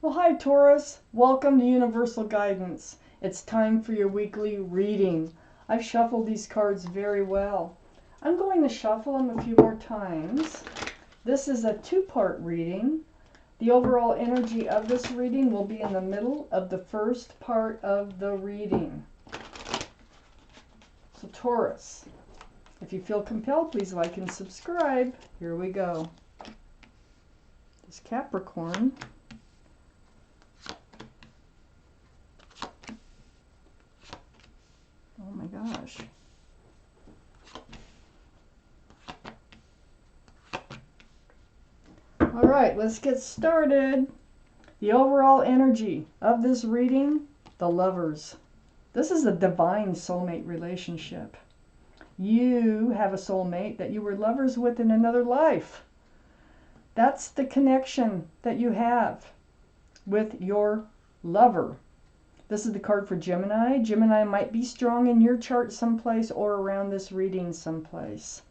Well, hi Taurus. Welcome to Universal Guidance. It's time for your weekly reading. I've shuffled these cards very well. I'm going to shuffle them a few more times. This is a two-part reading. The overall energy of this reading will be in the middle of the first part of the reading. So Taurus, if you feel compelled, please like and subscribe. Here we go. This Capricorn. Oh my gosh. All right, let's get started. The overall energy of this reading, the Lovers. This is a divine soulmate relationship. You have a soulmate that you were lovers with in another life. That's the connection that you have with your lover. This is the card for Gemini. Gemini might be strong in your chart someplace or around this reading someplace.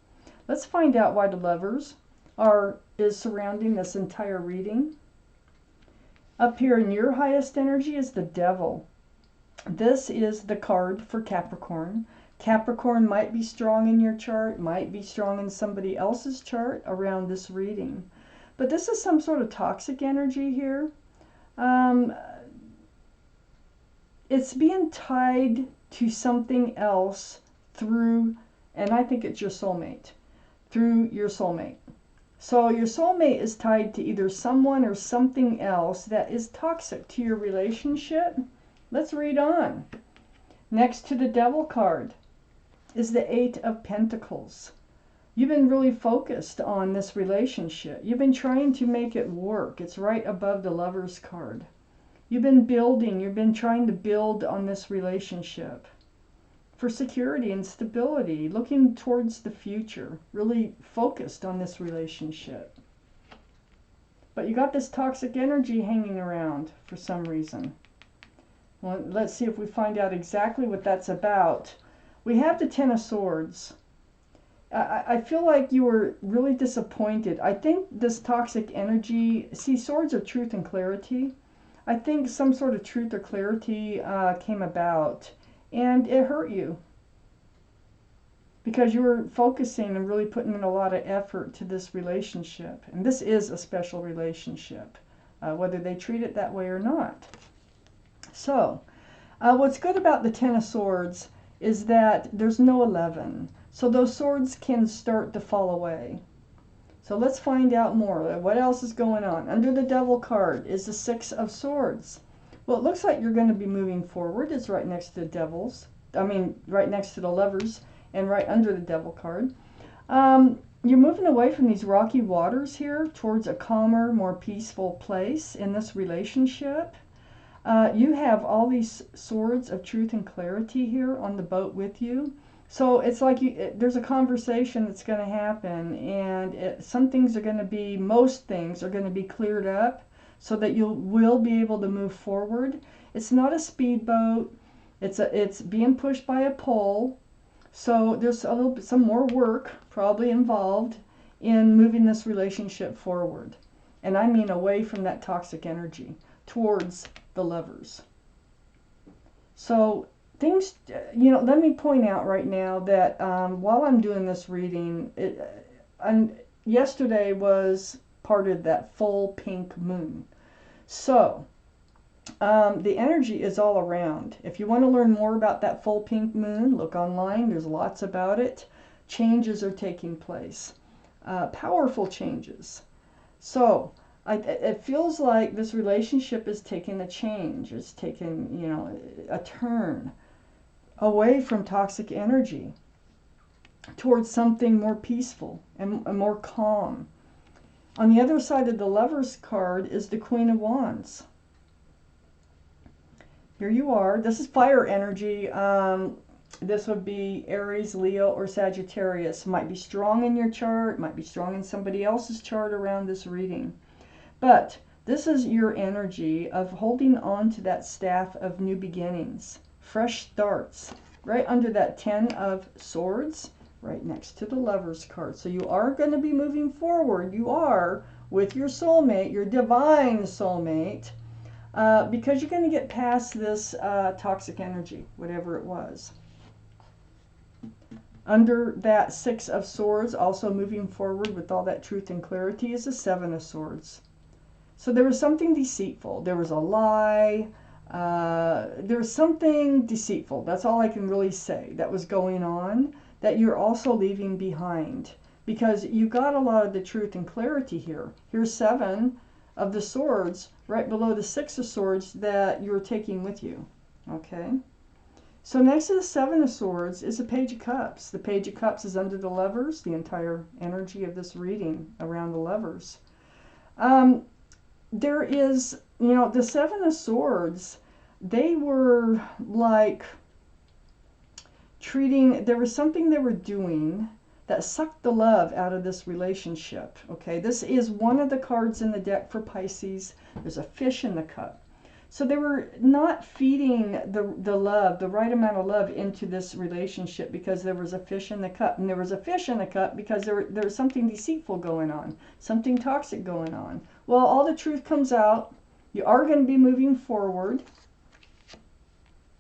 Let's find out why the Lovers is surrounding this entire reading. Up here in your highest energy is the Devil. This is the card for Capricorn. Capricorn might be strong in your chart, might be strong in somebody else's chart around this reading. But this is some sort of toxic energy here. It's being tied to something else through, and I think it's your soulmate, through your soulmate. So your soulmate is tied to either someone or something else that is toxic to your relationship. Let's read on. Next to the Devil card is the Eight of Pentacles. You've been really focused on this relationship. You've been trying to make it work. It's right above the Lovers card. You've been building, you've been trying to build on this relationship for security and stability, looking towards the future, really focused on this relationship. But you got this toxic energy hanging around for some reason. Well, let's see if we find out exactly what that's about. We have the Ten of Swords. I feel like you were really disappointed. I think this toxic energy, see, swords are truth and clarity. I think some sort of truth or clarity came about, and it hurt you because you were focusing and really putting in a lot of effort to this relationship. And this is a special relationship, whether they treat it that way or not. So what's good about the Ten of Swords is that there's no 11. So those swords can start to fall away. So let's find out more. What else is going on? Under the Devil card is the Six of Swords. Well, it looks like you're going to be moving forward. It's right next to the Devils. Right next to the Lovers and right under the Devil card. You're moving away from these rocky waters here towards a calmer, more peaceful place in this relationship. You have all these swords of truth and clarity here on the boat with you. So it's like there's a conversation that's going to happen, and some things are going to be, most things are going to be cleared up so that you will be able to move forward. It's not a speedboat. It's being pushed by a pole. So there's some more work probably involved in moving this relationship forward. And I mean away from that toxic energy towards the Lovers. So things, let me point out right now that while I'm doing this reading, yesterday was part of that full pink moon. So the energy is all around. If you want to learn more about that full pink moon, look online. There's lots about it. Changes are taking place. Powerful changes. So it feels like this relationship is taking a change. It's taking, a turn away from toxic energy towards something more peaceful and more calm. On the other side of the Lovers card is the Queen of Wands. Here you are. This is fire energy. This would be Aries, Leo, or Sagittarius. Might be strong in your chart, might be strong in somebody else's chart around this reading. But this is your energy of holding on to that staff of new beginnings. Fresh starts, right under that Ten of Swords, right next to the Lovers card. So you are going to be moving forward. You are with your soulmate, your divine soulmate. because you're going to get past this toxic energy, whatever it was. Under that Six of Swords, also moving forward with all that truth and clarity, is the Seven of Swords. So there was something deceitful. There was a lie. There was something deceitful. That's all I can really say that was going on, that you're also leaving behind. Because you got a lot of the truth and clarity here. Here's Seven of the Swords right below the Six of Swords that you're taking with you. Okay? So next to the Seven of Swords is the Page of Cups. The Page of Cups is under the Lovers, the entire energy of this reading around the Lovers. There is, you know, the Seven of Swords, they were like treating, there was something they were doing that sucked the love out of this relationship. Okay, this is one of the cards in the deck for Pisces. There's a fish in the cup. So they were not feeding the love, the right amount of love into this relationship because there was a fish in the cup. And there was a fish in the cup because there was something deceitful going on, something toxic going on. Well, all the truth comes out. You are going to be moving forward.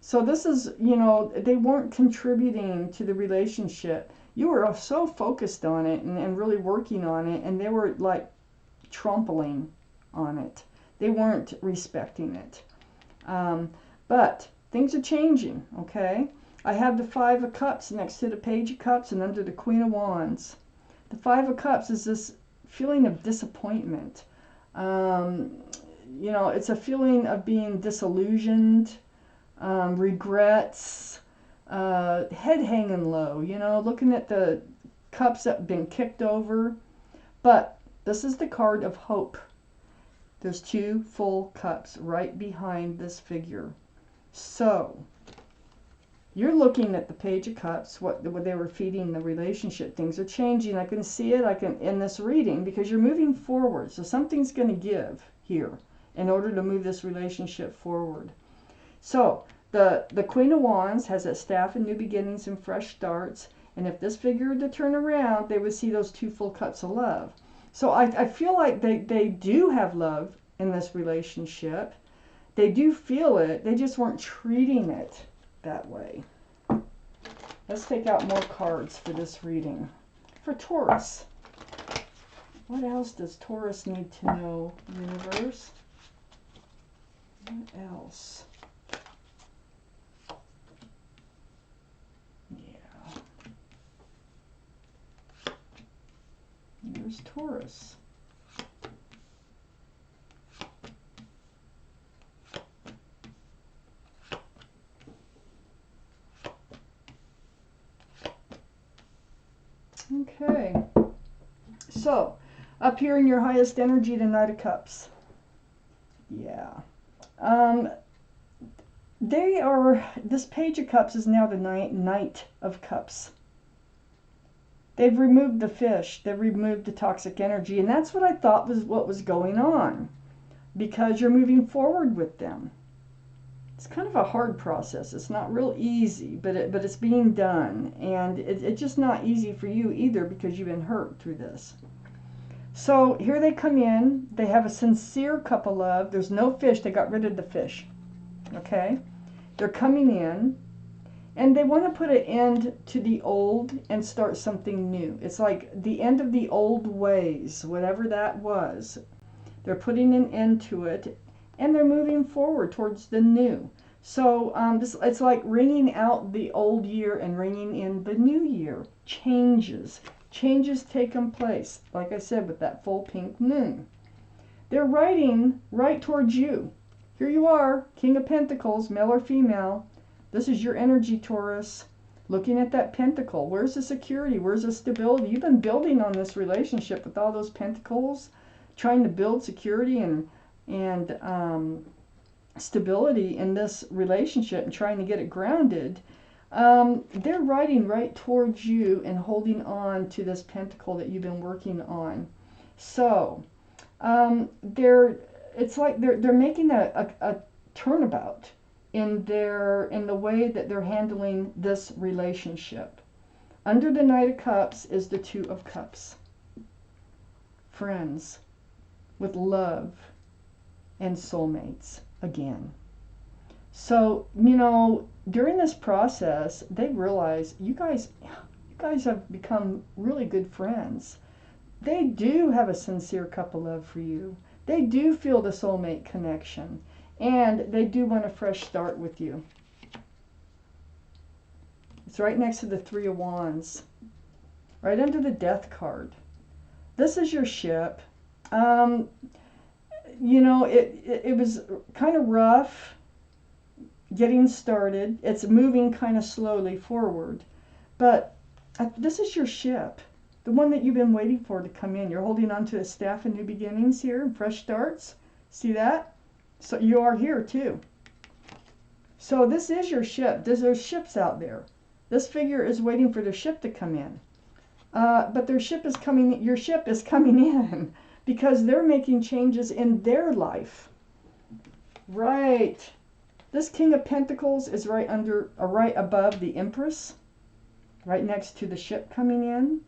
So this is, you know, they weren't contributing to the relationship. You were so focused on it and really working on it, and they were like trampling on it. They weren't respecting it. But things are changing, okay? I have the Five of Cups next to the Page of Cups and under the Queen of Wands. The Five of Cups is this feeling of disappointment. You know, it's a feeling of being disillusioned, regrets, head hanging low, you know, looking at the cups that have been kicked over. But this is the card of hope. There's two full cups right behind this figure. So you're looking at the Page of Cups, what they were feeding the relationship. Things are changing. I can see it in this reading because you're moving forward. So something's going to give here in order to move this relationship forward. So the Queen of Wands has that staff and new beginnings and fresh starts. And if this figure were to turn around, they would see those two full cups of love. So I feel like they do have love in this relationship. They do feel it. They just weren't treating it that way. Let's take out more cards for this reading. For Taurus. What else does Taurus need to know, universe? What else? Yeah. Here's Taurus. Okay. So, up here in your highest energy, the Knight of Cups. Yeah. This Page of Cups is now the Knight of Cups. They've removed the fish. They've removed the toxic energy. And that's what I thought was what was going on. Because you're moving forward with them. It's kind of a hard process. It's not real easy, but it's being done. And it's just not easy for you either because you've been hurt through this. So here they come in. They have a sincere cup of love. There's no fish. They got rid of the fish. Okay? They're coming in. And they want to put an end to the old and start something new. It's like the end of the old ways, whatever that was. They're putting an end to it, and they're moving forward towards the new. So it's like ringing out the old year and ringing in the new year. Changes taking place, like I said, with that full pink moon. They're riding right towards you. Here you are, King of Pentacles, male or female. This is your energy, Taurus. Looking at that pentacle. Where's the security? Where's the stability? You've been building on this relationship with all those pentacles, trying to build security and stability in this relationship and trying to get it grounded. They're riding right towards you and holding on to this pentacle that you've been working on. So it's like they're making a turnabout in the way that they're handling this relationship. Under the Knight of Cups is the Two of Cups. Friends with love and soulmates. again. So, you know, during this process, they realize you guys have become really good friends. They do have a sincere cup of love for you. They do feel the soulmate connection, and they do want a fresh start with you. It's right next to the Three of Wands, right under the Death card. This is your ship. You know, it was kind of rough getting started. It's moving kind of slowly forward. But this is your ship, the one that you've been waiting for to come in. You're holding on to a staff of new beginnings here and fresh starts. See that? So you are here too. So this is your ship. There's ships out there. This figure is waiting for their ship to come in. But their ship is coming, your ship is coming in because they're making changes in their life. Right. This King of Pentacles is right above the Empress, right next to the ship coming in.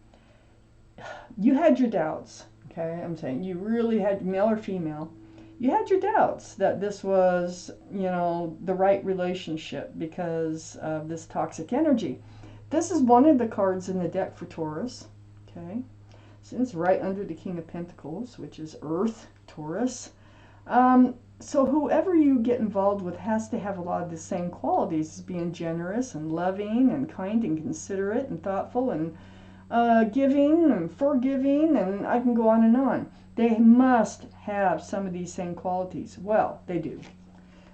You had your doubts, okay? I'm saying you really had, male or female, you had your doubts that this was, you know, the right relationship because of this toxic energy. This is one of the cards in the deck for Taurus, okay? So it's right under the King of Pentacles, which is Earth, Taurus. So whoever you get involved with has to have a lot of the same qualities as being generous and loving and kind and considerate and thoughtful and giving and forgiving, and I can go on and on. They must have some of these same qualities. Well, they do.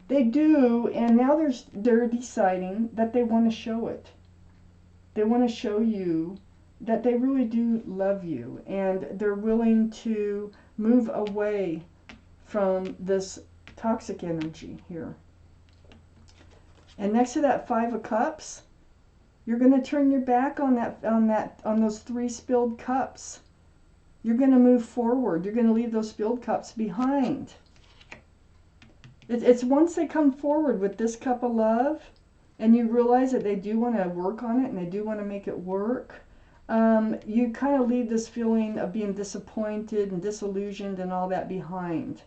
They do, and now they're deciding that they want to show it. They want to show you that they really do love you, and they're willing to move away from this toxic energy here. And next to that Five of Cups, you're going to turn your back on those 3 spilled cups. You're going to move forward. You're going to leave those spilled cups behind. It's once they come forward with this cup of love, and you realize that they do want to work on it and they do want to make it work, you kind of leave this feeling of being disappointed and disillusioned and all that behind.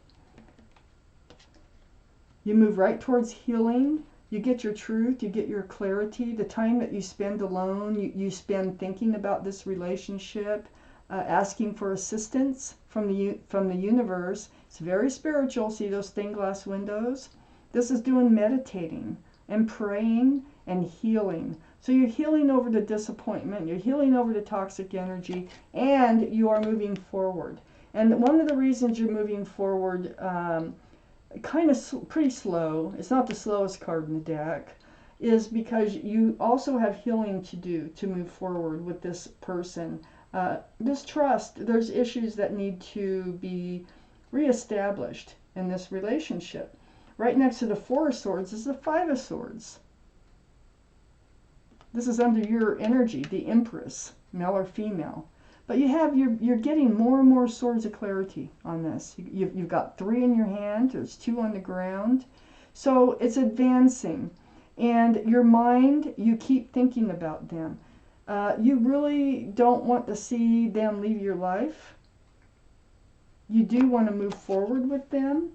You move right towards healing. You get your truth, you get your clarity. The time that you spend alone, you spend thinking about this relationship, asking for assistance from the universe. It's very spiritual. See those stained glass windows? This is doing meditating and praying and healing. So you're healing over the disappointment, you're healing over the toxic energy, and you are moving forward. And one of the reasons you're moving forward, kind of pretty slow, it's not the slowest card in the deck, is because you also have healing to do to move forward with this person. This trust, there's issues that need to be reestablished in this relationship. Right next to the Four of Swords is the Five of Swords. This is under your energy, the Empress, male or female. But you're getting more and more swords of clarity on this. You've got 3 in your hand. There's 2 on the ground. So it's advancing. And your mind, you keep thinking about them. You really don't want to see them leave your life. You do want to move forward with them.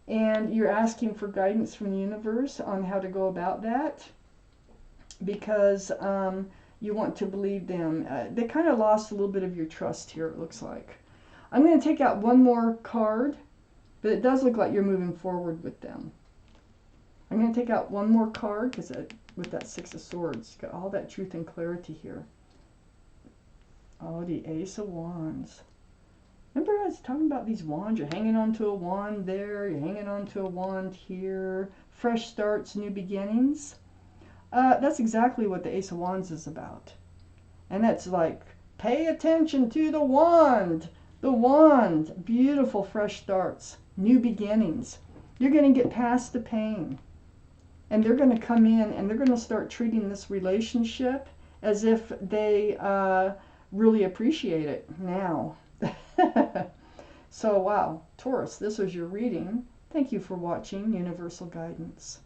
And you're asking for guidance from the universe on how to go about that. Because you want to believe them. They kind of lost a little bit of your trust here, it looks like. I'm going to take out one more card, but it does look like you're moving forward with them. I'm going to take out one more card because with that Six of Swords, got all that truth and clarity here. Oh, the Ace of Wands. Remember I was talking about these wands? You're hanging onto a wand there, you're hanging onto a wand here. Fresh starts, new beginnings. That's exactly what the Ace of Wands is about. And that's like, pay attention to the wand. The wand. Beautiful fresh starts. New beginnings. You're going to get past the pain. And they're going to come in and they're going to start treating this relationship as if they really appreciate it now. So, wow. Taurus, this was your reading. Thank you for watching Universal Guidance.